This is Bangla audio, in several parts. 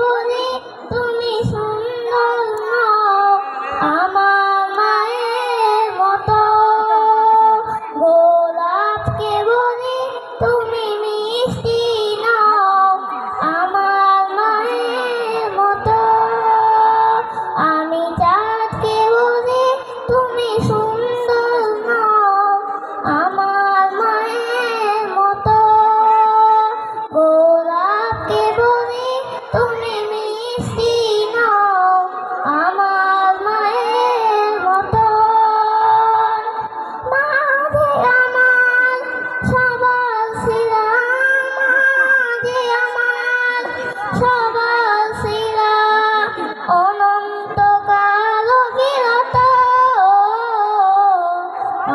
বলি তুমি সুন্দর নও আমার মায়ের মতো। গোলাপকে বলি তুমি মিষ্টি নও আমার মায়ের মতো। আমি চাঁদকে বলি তুমি সুন্দর নও আমার মায়ের মতো। গোলাপকে বলি তুমি মিষ্টি নও আমার মায়ের মতো। মা যে আমার সবার সেরা, মা যে আমার সবার সেরা। অনন্তকাল বিরত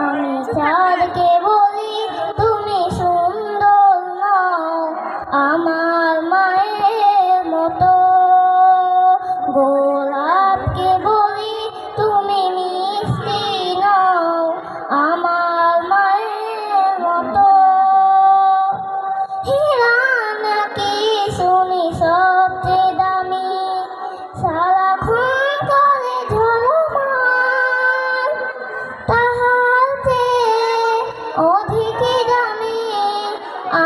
আমি চাঁদকে বলি তুমি সুন্দর নও আমার মায়ের মতো। গোলাপকে বলি তুমি মিষ্টি নও আমার মায়ের মতো। হীরা নাকি শুনি সবচেয়ে দামি, সারাক্ষণ করে ঝলমল, তাহার চেয়ে অধিক দামি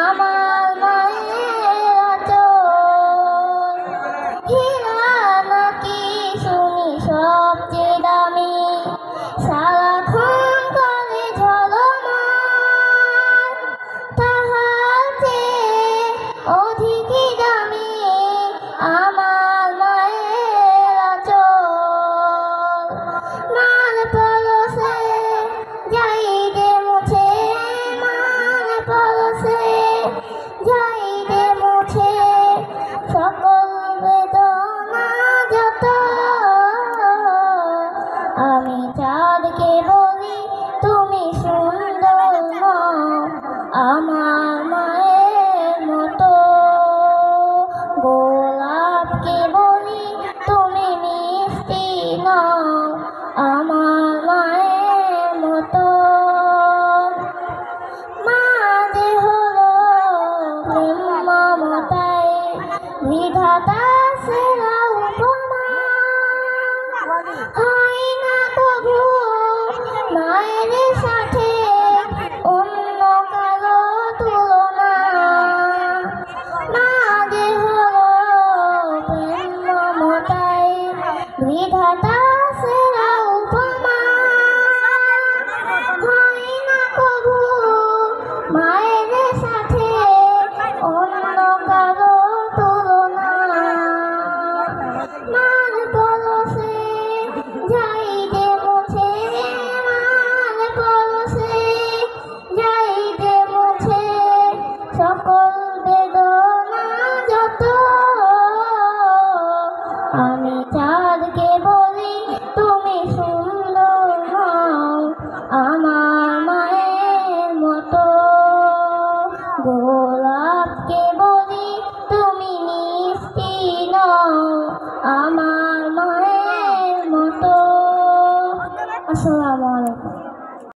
আমার মায়ের আঁচল। হীরা নাকি শুনি সবচেয়ে দামি, সারাক্ষণ করে ঝলমল, তাহার চেয়ে অধিক দামি আমার মায়ের আঁচল। মার পরশে যাইতে মুছে, মার পরশে যাইতে মুছে সকল বেদনা যত। আমি চাঁদকে বলি তুমি সুন্দর নও আমার মায়ের মতো। গোলাপকে বলি তুমি মিষ্টি নও আমার মায়ের মতো। মা যে হলো প্রেম মমতায় বিধাতা সেরা উপমা। হয় না কভু মায়ের